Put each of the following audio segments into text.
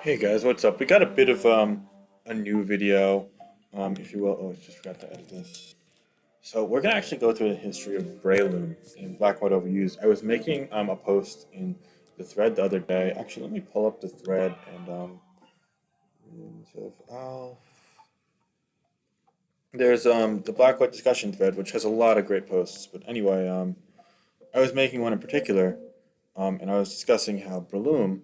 Hey guys, what's up? We got a bit of a new video, if you will. Oh, I just forgot to edit this. So we're gonna actually go through the history of Breloom and black white overused. I was making a post in the thread the other day. Actually, let me pull up the thread and so there's the black white discussion thread, which has a lot of great posts. But anyway, I was making one in particular, and I was discussing how Breloom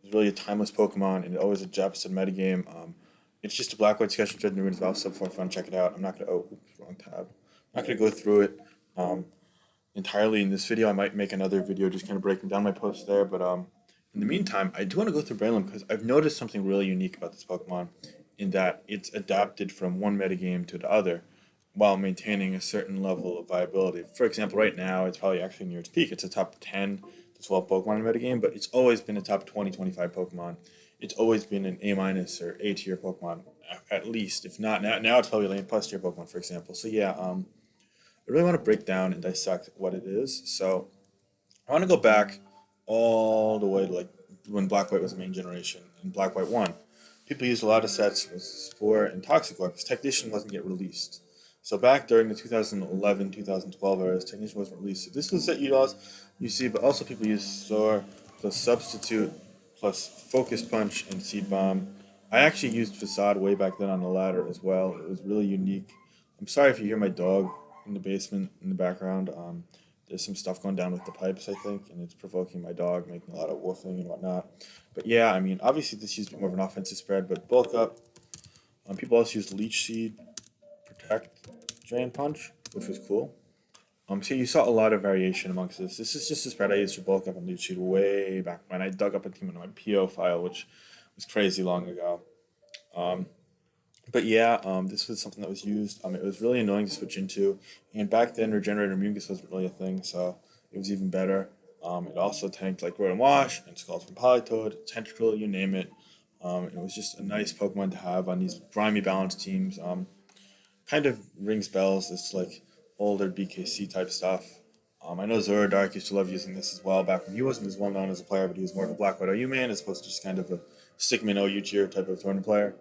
is really a timeless Pokemon and always a Japanese metagame. It's just a black white discussion thread in the Runes Valve sub for fun. Check it out. I'm not gonna oops, wrong tab. I'm not gonna go through it um, entirely in this video. I might make another video just kind of breaking down my posts there. But in the meantime, I do want to go through Breloom because I've noticed something really unique about this Pokemon in that it's adapted from one metagame to the other while maintaining a certain level of viability. For example, right now it's probably actually near its peak. It's a top 10 to 12 Pokemon in the metagame, but it's always been a top 20, 25 Pokemon. It's always been an A minus or A tier Pokemon, at least. If not, now it's probably an A plus tier Pokemon, for example. So yeah, I really want to break down and dissect what it is. So I want to go back all the way to like when Black White was the main generation and Black White 1. People used a lot of sets with Spore and Toxic Orb because Technician wasn't yet released. So back during the 2011, 2012 eras, Technician wasn't released. So this was a set you see, but also people used Soar plus Substitute plus Focus Punch and Seed Bomb. I actually used Facade way back then on the ladder as well. It was really unique. I'm sorry if you hear my dog in the basement in the background. There's some stuff going down with the pipes, I think, and it's provoking my dog, making a lot of woofing and whatnot. But yeah, I mean, obviously this used more of an offensive spread, but bulk up. People also used Leech Seed, Protect, Drain Punch, which was cool. So you saw a lot of variation amongst this. This is just a spread I used for bulk up and Leech Seed way back when I dug up a team in my PO file, which was crazy long ago. Um, but yeah, this was something that was used. It was really annoying to switch into, and back then Regenerator Mungus wasn't really a thing, so it was even better. It also tanked like Rotom Wash and Scald from Politoed, Tentacle, you name it. It was just a nice Pokemon to have on these grimy balanced teams. Kind of rings bells. It's like older BKC type stuff. I know Zoroark used to love using this as well back when he wasn't as well known as a player, but he was more of a Black White OU man as opposed to just kind of a Stickman OU tier type of tournament player.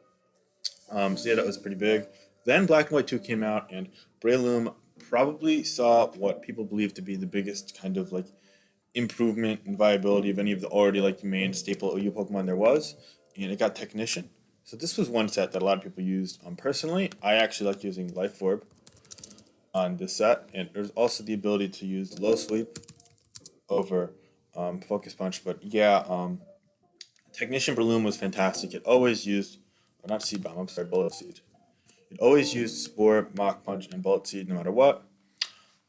So yeah, that was pretty big. Then Black and White 2 came out, and Breloom probably saw what people believe to be the biggest kind of like improvement in viability of any of the already like main staple OU Pokemon there was, and it got Technician. So this was one set that a lot of people used. Personally, I actually like using Life Orb on this set, and there's also the ability to use Low Sweep over Focus Punch. But yeah, Technician Breloom was fantastic. It always used, or not Seed Bomb, I'm sorry, Bullet Seed. It always used Spore, Mach Punch, and Bullet Seed no matter what.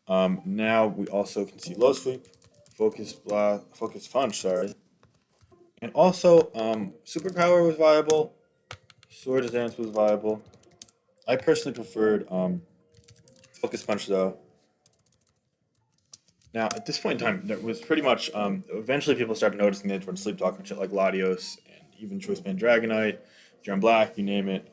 Now we also can see Low Sweep, Focus Punch, sorry. And also, Superpower was viable, Sword Dance was viable. I personally preferred Focus Punch though. Now, at this point in time, there was pretty much, eventually people started noticing the towards Sleep Talk and shit like Latios and even Choice Band Dragonite, John Black, you name it.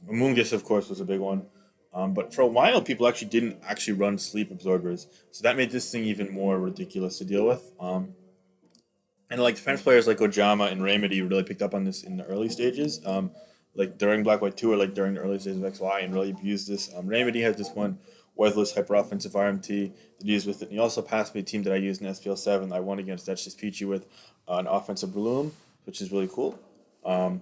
Amoonguss, of course, was a big one. But for a while, people actually didn't actually run sleep absorbers, so that made this thing even more ridiculous to deal with. And like defense players like Ojama and Remedy really picked up on this in the early stages, like during Black White 2 or like during the early stages of XY, and really abused this. Remedy has this one worthless hyper offensive RMT that he used with it. And he also passed me a team that I used in SPL 7. I won against That's Just Peachy with an offensive Breloom, which is really cool. Um,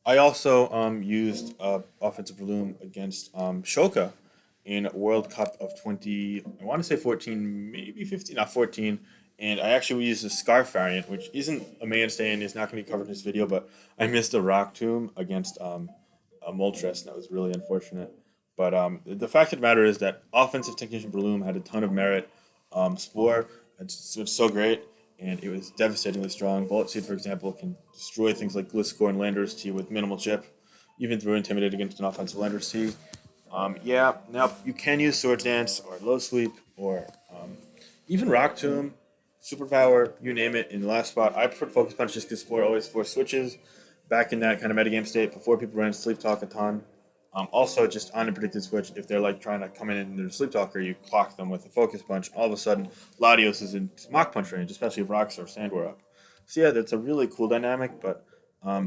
I also used offensive Bloom against Shoka in World Cup of 20, I want to say 14, maybe 15, not 14. And I actually used the Scarf variant, which isn't a mainstay and is not going to be covered in this video, but I missed a Rock Tomb against a Moltres, and that was really unfortunate. But the fact of the matter is that offensive technician Bloom had a ton of merit. Spore, it's so great and it was devastatingly strong. Bullet Seed, for example, can destroy things like Gliscor and Landorus T with minimal chip, even through Intimidate against an offensive Landorus T. Yeah, now you can use Sword Dance or Low Sweep or even Rock Tomb, Superpower, you name it. In the last spot, I prefer Focus Punch just because Spore always force switches back in that kind of metagame state before people ran Sleep Talk a ton. Also, just on a predicted switch, if they're like trying to come in and they're a sleep talker, you clock them with a focus punch. All of a sudden, Latios is in mock punch range, especially if rocks or sand were up. So yeah, that's a really cool dynamic. But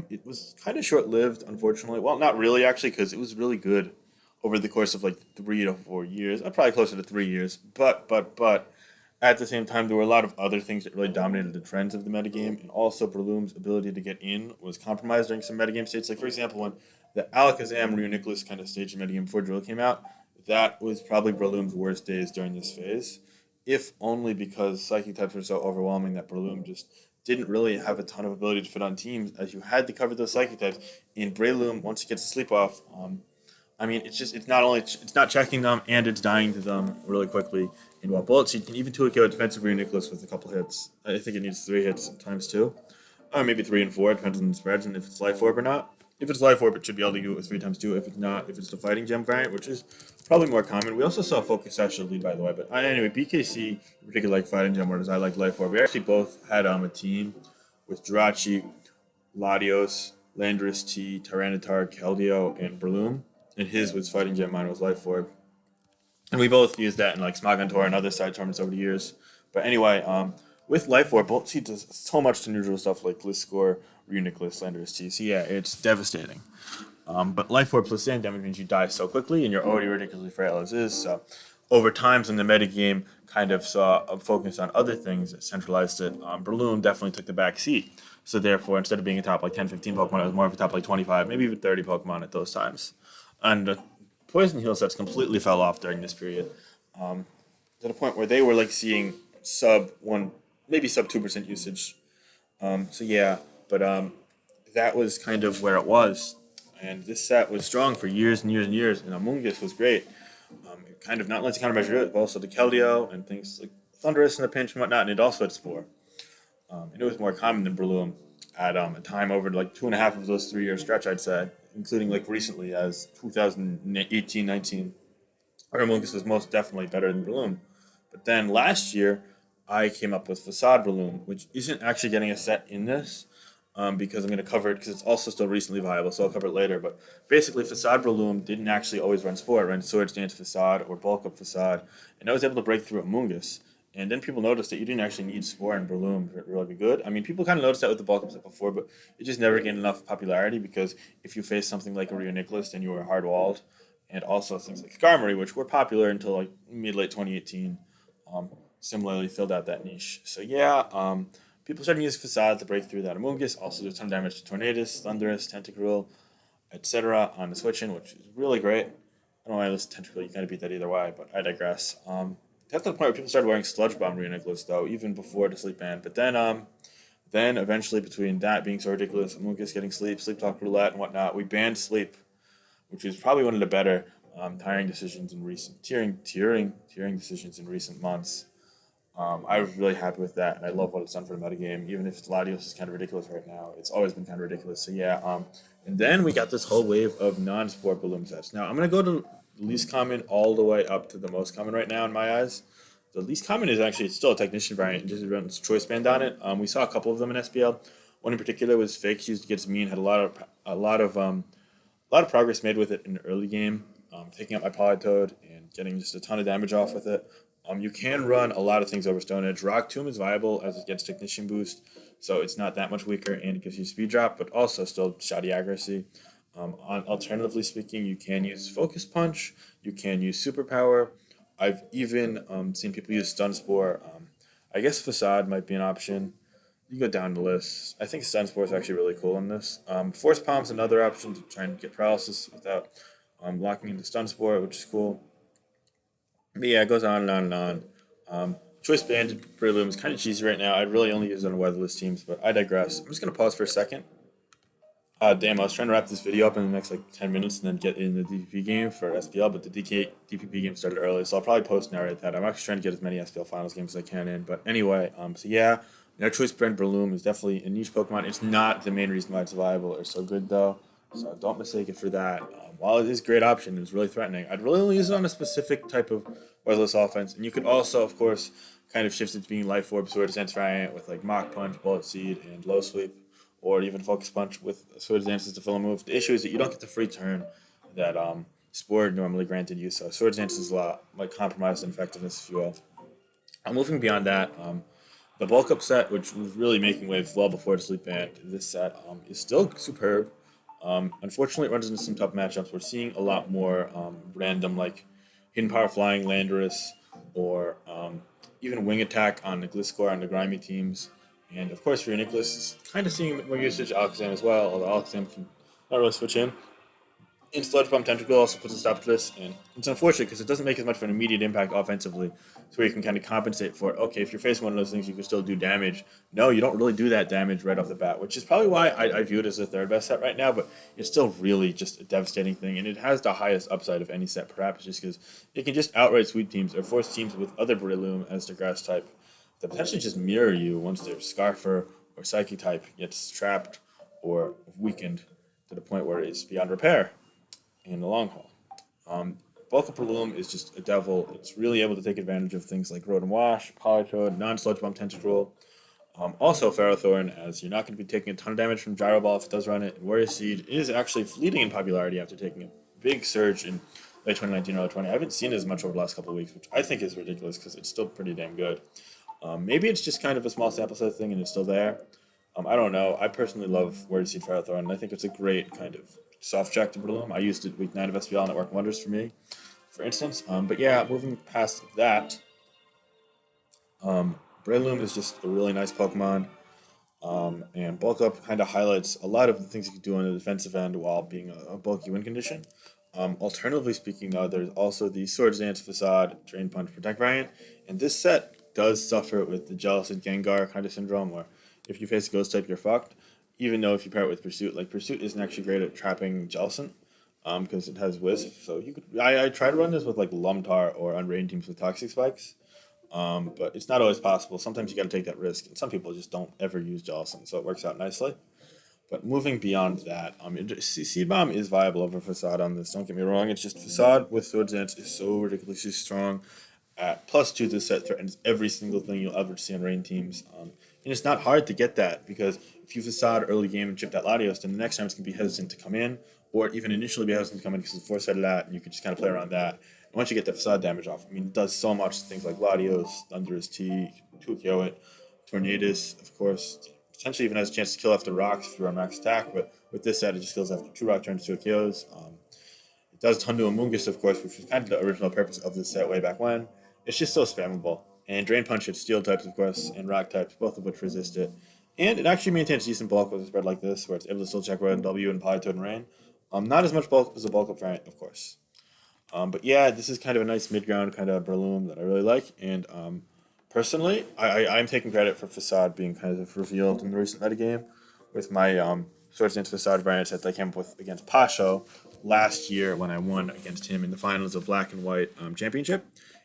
It was kind of short-lived, unfortunately. Well, not really, actually, because it was really good over the course of like 3 to 4 years. Probably closer to 3 years. But, at the same time, there were a lot of other things that really dominated the trends of the metagame, and also Breloom's ability to get in was compromised during some metagame states. Like, for example, when the Alakazam Ryu Nicholas kind of stage of metagame before Drill came out, that was probably Breloom's worst days during this phase, if only because psychic types were so overwhelming that Breloom just didn't really have a ton of ability to fit on teams, as you had to cover those psychic types. In Breloom, once he gets the sleep off, I mean, it's not only it's not checking them and it's dying to them really quickly. And while bullets, you can even 2 KO defensive Ryu Nicholas with a couple hits. I think it needs 3 hits times two, or maybe 3 and 4, depends on the spreads and if it's life orb or not. If it's life orb, it should be able to do it with 3 times 2. If it's not, if it's the fighting gem variant, which is probably more common. We also saw Focus actually lead, by the way. But anyway, BKC in particular like fighting gem, whereas I like life orb. We actually both had a team with Jirachi, Latios, Landorus T, Tyranitar, Keldeo, and Breloom. And his was fighting gem, mine was life orb. And we both used that in like Smogontor and other side tournaments over the years. But anyway, with Life Orb, Bolt Seed does so much to neutral stuff like List Score, Runic Landorus T. So yeah, it's devastating. But Life Orb plus sand damage means you die so quickly and you're already ridiculously frail as is. So over time, when the metagame kind of saw a focus on other things that centralized it, Breloom definitely took the back seat. So therefore, instead of being a top like 10, 15 Pokemon, it was more of a top like 25, maybe even 30 Pokemon at those times. And Poison Heal sets completely fell off during this period, to the point where they were like seeing sub one, maybe sub 2% usage. So yeah, but that was kind of where it was, and this set was strong for years and years and years. And Amoonguss was great. It kind of not only to countermeasure it, but also the Keldeo and things like Thunderous in the pinch and whatnot. And it also had Spore. And it was more common than Breloom at a time over like 2.5 of those 3 year stretch, I'd say, including like recently as 2018, 19. Armongus was most definitely better than Breloom. But then last year, I came up with Facade Breloom, which isn't actually getting a set in this, because I'm going to cover it because it's also still recently viable, so I'll cover it later. But basically, Facade Breloom didn't actually always run Spore. It ran Swords Dance Facade or Bulk Up Facade, and I was able to break through Amoonguss. And then people noticed that you didn't actually need Spore and Breloom to really be good. I mean, people kind of noticed that with the Bulk Up set before, but it just never gained enough popularity because if you face something like a Rio Nicholas, then you were hard walled. And also things like Skarmory, which were popular until like mid late 2018, similarly filled out that niche. So yeah, people started using Facade to break through that Amoonguss, also do a ton of damage to Tornadus, Thunderous, Tentacruel, etc. on the switch in, which is really great. I don't know why I list Tentacruel, you kind of beat that either way, but I digress. That's the point where people started wearing Sludge Bomb Rio Nicholas, though, even before the sleep ban. But then eventually between that being so ridiculous, Amoonguss getting sleep, Sleep Talk Roulette, and whatnot, we banned sleep, which was probably one of the better tiring decisions in recent tiering decisions in recent months. I was really happy with that, and I love what it's done for the metagame. Even if Latios is kind of ridiculous right now, it's always been kind of ridiculous. So yeah, and then we got this whole wave of non-sport balloon sets. Now I'm gonna go to the least common all the way up to the most common right now in my eyes. The least common is actually it's still a technician variant, just runs choice band on it. We saw a couple of them in SPL. One in particular was Fake used against me and had a lot of progress made with it in the early game, taking out my Politoed and getting just a ton of damage off with it. You can run a lot of things over Stone Edge. Rock Tomb is viable as it gets Technician Boost, so it's not that much weaker and it gives you Speed Drop, but also still shoddy accuracy. Alternatively speaking, you can use Focus Punch, you can use Superpower. I've even seen people use Stun Spore. I guess Facade might be an option. You go down the list. I think Stun Spore is actually really cool in this. Force Palm's another option to try and get paralysis without locking into Stun Spore, which is cool. But yeah, it goes on and on and on. Choice Banded Breloom is kind of cheesy right now. I'd really only use it on weatherless teams, but I digress. I'm just going to pause for a second. Damn, I was trying to wrap this video up in the next like 10 minutes and then get in the DPP game for SPL, but the DPP game started early, so I'll probably post narrate that. I'm actually trying to get as many SPL finals games as I can in. But anyway, so yeah, no choice brand Breloom is definitely a niche Pokemon. It's not the main reason why it's viable or so good though, so don't mistake it for that. While it is a great option, it's really threatening. I'd really only use it on a specific type of weatherless offense, and you could also, of course, kind of shift it to being Life Orb, Sword Dance variant with like Mach Punch, Bullet Seed, and Low Sweep, or even Focus Punch with Sword Dances to fill a move. The issue is that you don't get the free turn that Spore normally granted you, so Dance is a lot like compromised in effectiveness, if you will. Moving beyond that, The bulk up set, which was really making waves well before the sleep band, this set is still superb. Unfortunately, it runs into some tough matchups. We're seeing a lot more random, like hidden power flying Landorus, or even wing attack on the Gliscor on the grimy teams. And of course, for your Nicholas, kind of seeing a bit more usage Alakazam as well, although Alakazam can not really switch in. And Sludge Bomb Tentacle also puts a stop to this, and it's unfortunate because it doesn't make as much of an immediate impact offensively, so where you can kind of compensate for, okay, if you're facing one of those things, you can still do damage. No, you don't really do that damage right off the bat, which is probably why I view it as the third best set right now, but it's still really just a devastating thing, and it has the highest upside of any set, perhaps just because it can just outright sweep teams or force teams with other Breloom as their grass type that potentially just mirror you once their Scarfer or Psychic type gets trapped or weakened to the point where it's beyond repair in the long haul. Bulk of Breloom is just a devil. It's really able to take advantage of things like Road and Wash, Polytoad, non-Sludge Bomb Tentacruel. Also, Ferrothorn, as you're not going to be taking a ton of damage from Gyro Ball if it does run it. And Warrior Seed is actually fleeting in popularity after taking a big surge in late 2019, early 20. I haven't seen it as much over the last couple of weeks, which I think is ridiculous because it's still pretty damn good. Maybe it's just kind of a small sample size thing and it's still there. I don't know. I personally love Warrior Seed Ferrothorn, and I think it's a great kind of soft check to Breloom. I used it week 9 of SPL and it worked wonders for me, for instance. But yeah, moving past that, Breloom is just a really nice Pokemon. And bulk up kind of highlights a lot of the things you can do on the defensive end while being a bulky win condition. Alternatively speaking, though, there's also the Swords Dance Facade Drain Punch Protect variant, and this set does suffer with the Jealous and Gengar kind of syndrome, where if you face a Ghost type, you're fucked. Even though if you pair it with Pursuit, like Pursuit isn't actually great at trapping Jellicent, because it has Wisp. So you could I try to run this with like Lumtar or Unrain teams with Toxic Spikes, but it's not always possible. Sometimes you got to take that risk, and some people just don't ever use Jellison, so it works out nicely. But moving beyond that, Seed Bomb is viable over Facade on this. Don't get me wrong. It's just Facade with Swords Dance is so ridiculously strong. At +2, this set threatens every single thing you'll ever see on rain teams. And it's not hard to get that because if you Facade early game and chip that Latios, then the next time it's going to be hesitant to come in, or even initially be hesitant to come in because it's force-sided that, and you can just kind of play around that. And once you get the Facade damage off, I mean, it does so much things like Latios, Thunderous T, 2KO it, Tornadus, of course, potentially even has a chance to kill after rocks if you're on max attack, but with this set, it just kills after 2 rock turns, 2 KOs. It does ton to Amoonguss, of course, which was kind of the original purpose of this set way back when. It's just so spammable. And Drain Punch hits Steel types, of course, and Rock types, both of which resist it. And it actually maintains decent bulk with a spread like this, where it's able to still check Road and W and Polytoad and Rain. Not as much bulk as a bulk up variant, of course. But yeah, this is kind of a nice mid ground kind of Breloom that I really like. And personally, I'm taking credit for Facade being kind of revealed in the recent metagame with my Swords Dance Facade variant set that I came up with against Pasho last year when I won against him in the finals of Black and White Championship.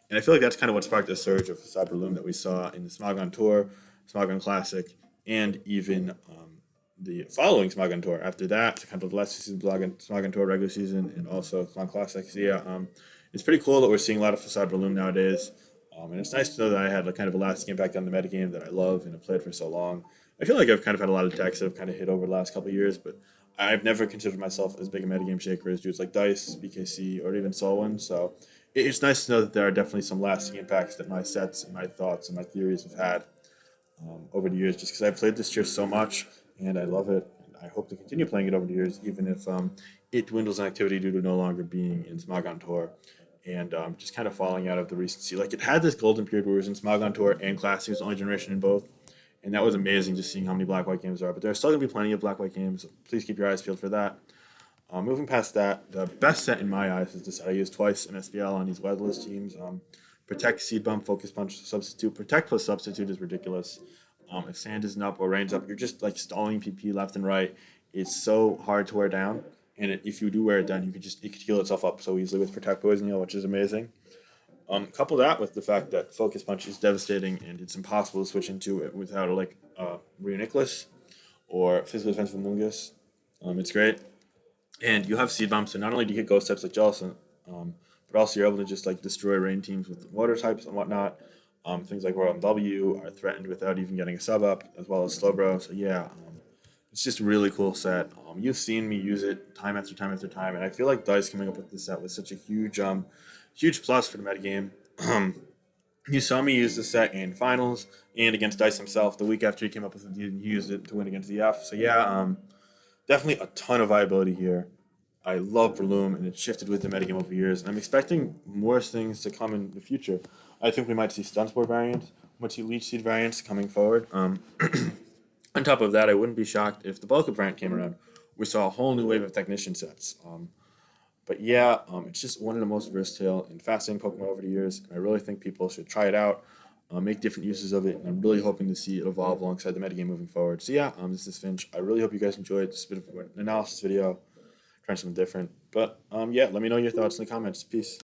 And I feel like that's kind of what sparked the surge of Facade Breloom that we saw in the Smogon Tour, Smogon Classic, and even the following Smogon Tour. After that, kind of the last season Smogon Tour regular season, and also Clan Classic. So yeah, it's pretty cool that we're seeing a lot of Facade Breloom nowadays. And it's nice to know that I had like kind of a lasting impact on the metagame that I love and have played for so long. I feel like I've kind of had a lot of decks that have kind of hit over the last couple of years, but I've never considered myself as big a metagame shaker as dudes like Dice, BKC, or even Solwyn. So it's nice to know that there are definitely some lasting impacts that my sets and my thoughts and my theories have had over the years, just because I've played this tier so much and I love it. And I hope to continue playing it over the years, even if it dwindles in activity due to no longer being in Smogon Tour and just kind of falling out of the recency. Like it had this golden period where it was in Smogon Tour and Classic, it was the only generation in both. And that was amazing just seeing how many Black White games there are. But there are still going to be plenty of Black White games. So please keep your eyes peeled for that. Moving past that, the best set in my eyes is this I used twice in SPL on these weatherless teams. Protect, Seed Bump, Focus Punch, Substitute. Protect plus Substitute is ridiculous. If Sand isn't up or Rain's up, you're just like stalling PP left and right. It's so hard to wear down. And if you do wear it down, it could heal itself up so easily with Protect Poison Heal, which is amazing. Couple that with the fact that Focus Punch is devastating and it's impossible to switch into it without like Reuniclus or Physical Defense of Mungus. It's great. And you have Seed Bomb, so not only do you get ghost types like Jellicent, but also you're able to just like destroy rain teams with water types and whatnot. Things like Royal W are threatened without even getting a sub up, as well as Slowbro. So yeah, it's just a really cool set. You've seen me use it time after time after time, and I feel like Dice coming up with this set was such a huge plus for the metagame. You saw me use this set in finals and against Dice himself the week after he came up with it. He used it to win against the F. So yeah, definitely a ton of viability here. I love Breloom, and it's shifted with the metagame over years. And I'm expecting more things to come in the future. I think we might see Stun variants, might see Leech Seed variants coming forward. On top of that, I wouldn't be shocked if the bulk of variant came around. We saw a whole new wave of technician sets. But yeah, it's just one of the most versatile and fascinating Pokemon over the years, and I really think people should try it out, make different uses of it, and I'm really hoping to see it evolve alongside the metagame moving forward. So yeah, this is Finch. I really hope you guys enjoyed this bit of an analysis video, trying something different. But yeah, let me know your thoughts in the comments. Peace.